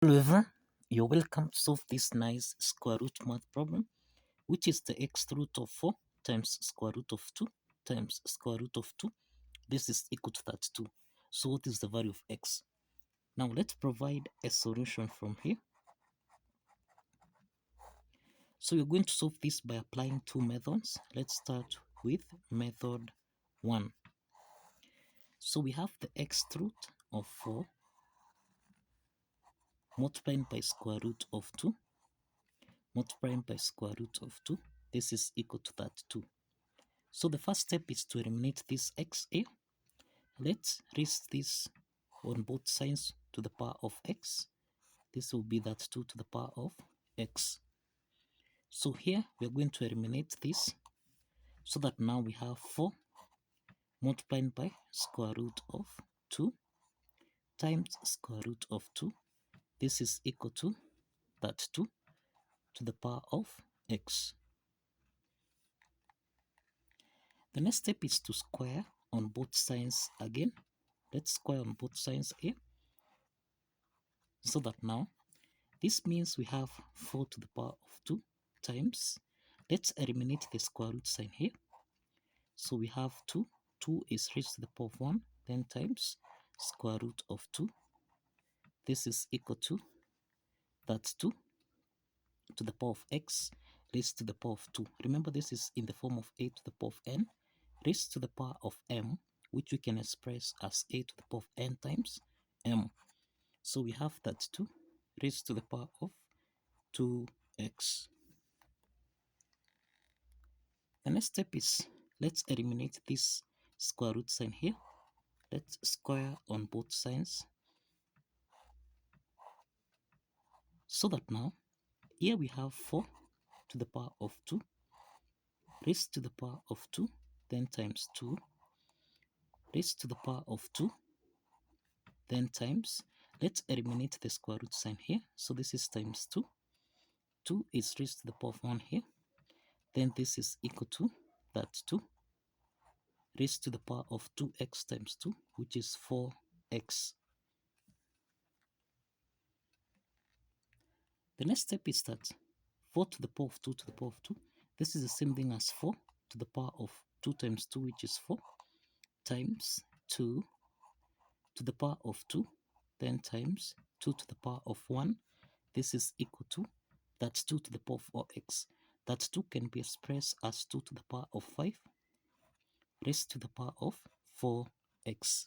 However, you're welcome to solve this nice square root math problem, which is the x root of 4 times square root of 2 times square root of 2. This is equal to 32. So what is the value of x? Now let's provide a solution from here. So you're going to solve this by applying two methods. Let's start with method 1. So we have the x root of 4 multiplied by square root of 2 multiplied by square root of 2. This is equal to 32. So the first step is to eliminate this x here. Let's raise this on both sides to the power of x. This will be that 2 to the power of x. So here we are going to eliminate this so that now we have 4 multiplied by square root of 2 times square root of 2. This is equal to that 2 to the power of x. The next step is to square on both sides again. Let's square on both sides here. So that now, this means we have 4 to the power of 2 times. Let's eliminate the square root sign here. So we have 2. 2 is raised to the power of 1, then times square root of 2. This is equal to, that's 2 to the power of x raised to the power of 2. Remember, this is in the form of a to the power of n raised to the power of m, which we can express as a to the power of n times m. So we have that 2 raised to the power of 2x. The next step is, let's eliminate this square root sign here. Let's square on both sides. So that now, here we have 4 to the power of 2 raised to the power of 2, then times 2 raised to the power of 2, then times, let's eliminate the square root sign here. So this is times 2. 2 is raised to the power of 1 here. Then this is equal to that 2 raised to the power of 2x times 2, which is 4x. The next step is that 4 to the power of 2 to the power of 2. This is the same thing as 4 to the power of 2 times 2, which is 4, times 2 to the power of 2, then times 2 to the power of 1. This is equal to, that's 2 to the power of 4x. That 2 can be expressed as 2 to the power of 5 raised to the power of 4x.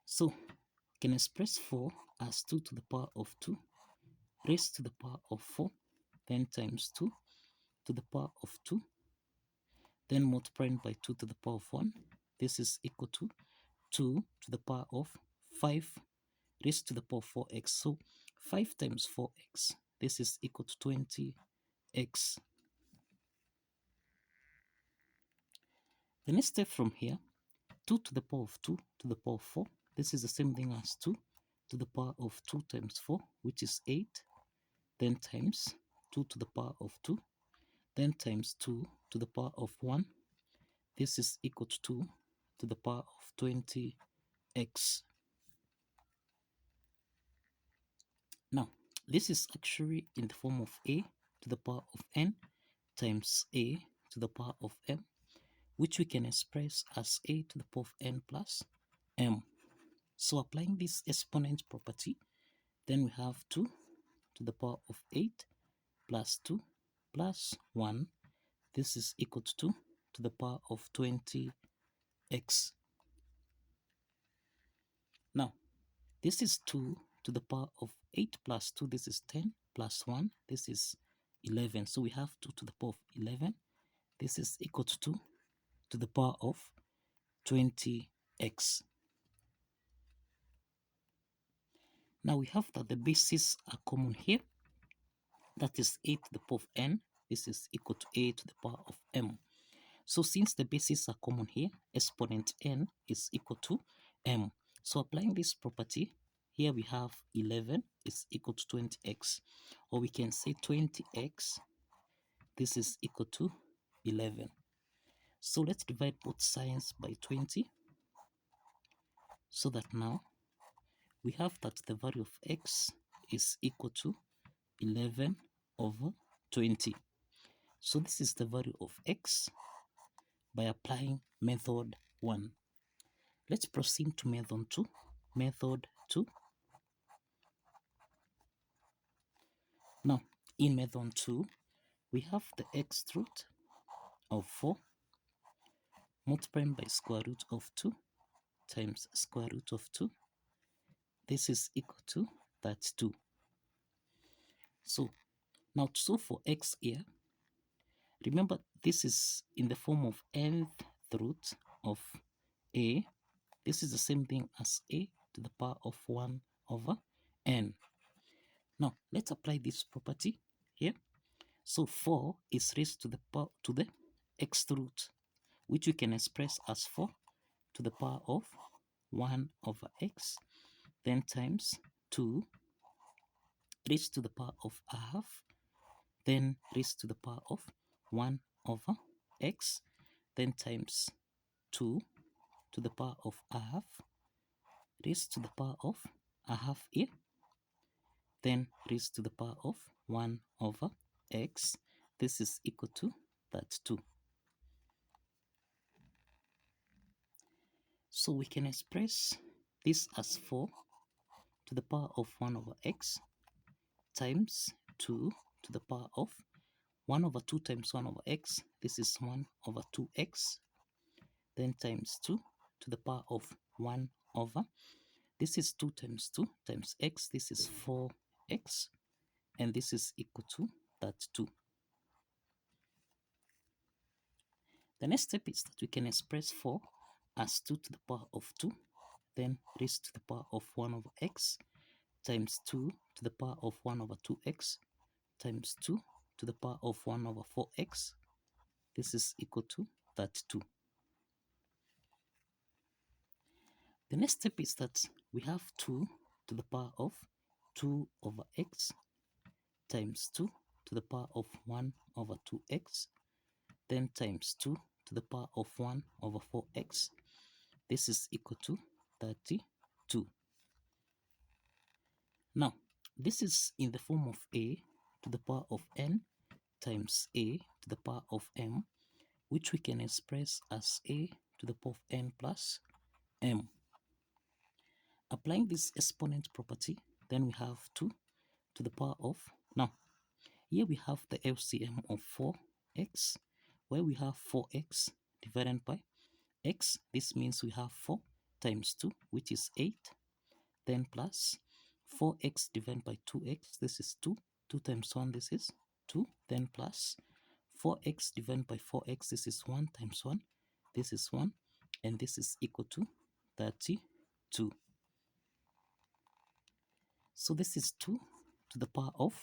So we can express 4 as 2 to the power of 2 raised to the power of 4, then times 2 to the power of 2, then multiplied by 2 to the power of 1. This is equal to 2 to the power of 5 raised to the power of 4x. So 5 times 4x, this is equal to 20x. The next step from here, 2 to the power of 2 to the power of 4. This is the same thing as 2 to the power of 2 times 4, which is 8. Then times 2 to the power of 2. Then times 2 to the power of 1. This is equal to 2 to the power of 20x. Now, this is actually in the form of a to the power of n times a to the power of m, which we can express as a to the power of n plus m. So applying this exponent property, then we have 2 to the power of 8 plus 2 plus 1. This is equal to 2 to the power of 20x. Now, this is 2 to the power of 8 plus 2. This is 10 plus 1. This is 11. So we have 2 to the power of 11. This is equal to 2 to the power of 20x. Now we have that the bases are common here. That is a to the power of n. This is equal to a to the power of m. So since the bases are common here, exponent n is equal to m. So applying this property, here we have 11 is equal to 20x. Or we can say 20x, this is equal to 11. So let's divide both sides by 20. So that now we have that the value of x is equal to 11 over 20. So this is the value of x by applying method 1. Let's proceed to method 2. Method 2. Now, in method 2, we have the x root of 4 multiplied by square root of 2 times square root of 2. This is equal to that 2. So, now to solve for x here, remember this is in the form of nth root of a. This is the same thing as a to the power of 1 over n. Now, let's apply this property here. So 4 is raised to the power to the x root, which we can express as 4 to the power of 1 over x, then times 2 raised to the power of a half, then raised to the power of 1 over x, then times 2 to the power of a half, raised to the power of a half here, then raised to the power of 1 over x. This is equal to that 2. So we can express this as 4 to the power of 1 over x times 2 to the power of 1 over 2 times 1 over x. This is 1 over 2x. Then times 2 to the power of 1 over. This is 2 times 2 times x. This is 4x. And this is equal to that 2. The next step is that we can express 4 as 2 to the power of 2, then raised to the power of 1 over x, times 2 to the power of 1 over 2x, times 2 to the power of 1 over 4x. This is equal to that 2. The next step is that we have 2 to the power of 2 over x, times 2 to the power of 1 over 2x, then times 2 to the power of 1 over 4x. This is equal to 32. Now, this is in the form of a to the power of n times a to the power of m, which we can express as a to the power of n plus m. Applying this exponent property, then we have 2 to the power of, now, here we have the LCM of 4x, where we have 4x divided by x. This means we have 4 times 2, which is 8, then plus 4x divided by 2x. This is 2. 2 times 1, this is 2, then plus 4x divided by 4x. This is 1 times 1. This is 1, and this is equal to 32. So this is 2 to the power of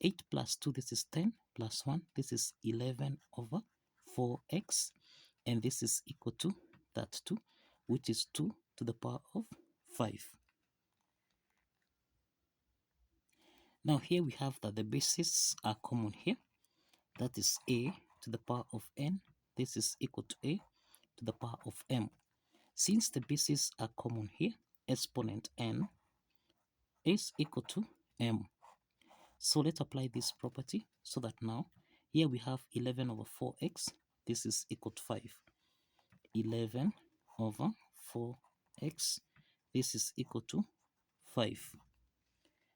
8 plus 2. This is 10 plus 1. This is 11 over 4x, and this is equal to that 2, which is 2 to the power of 5. Now here we have that the bases are common here. That is a to the power of n. This is equal to a to the power of m. Since the bases are common here, exponent n is equal to m. So let's apply this property so that now here we have 11 over 4x. This is equal to 5. 11 over 4x. This is equal to 5.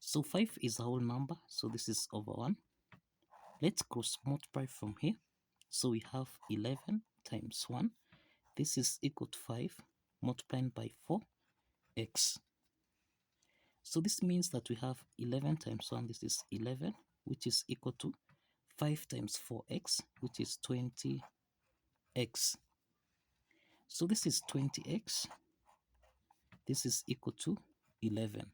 So 5 is a whole number, so this is over 1. Let's cross multiply from here. So we have 11 times 1. This is equal to 5 multiplied by 4x. So this means that we have 11 times 1. This is 11, which is equal to 5 times 4x, which is 20x. So this is 20x. This is equal to 11.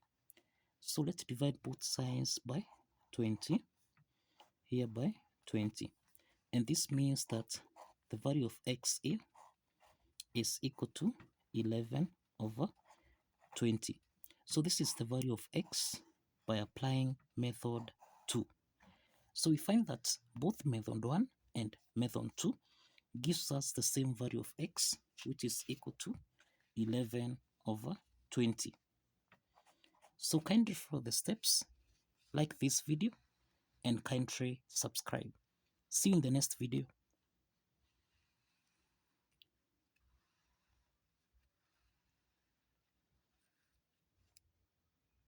So let's divide both sides by 20. Here by 20. And this means that the value of x here is equal to 11 over 20. So this is the value of x by applying method 2. So we find that both method 1 and method 2 gives us the same value of x, which is equal to 11 over 20. So kindly follow the steps, like this video, and kindly subscribe. See you in the next video.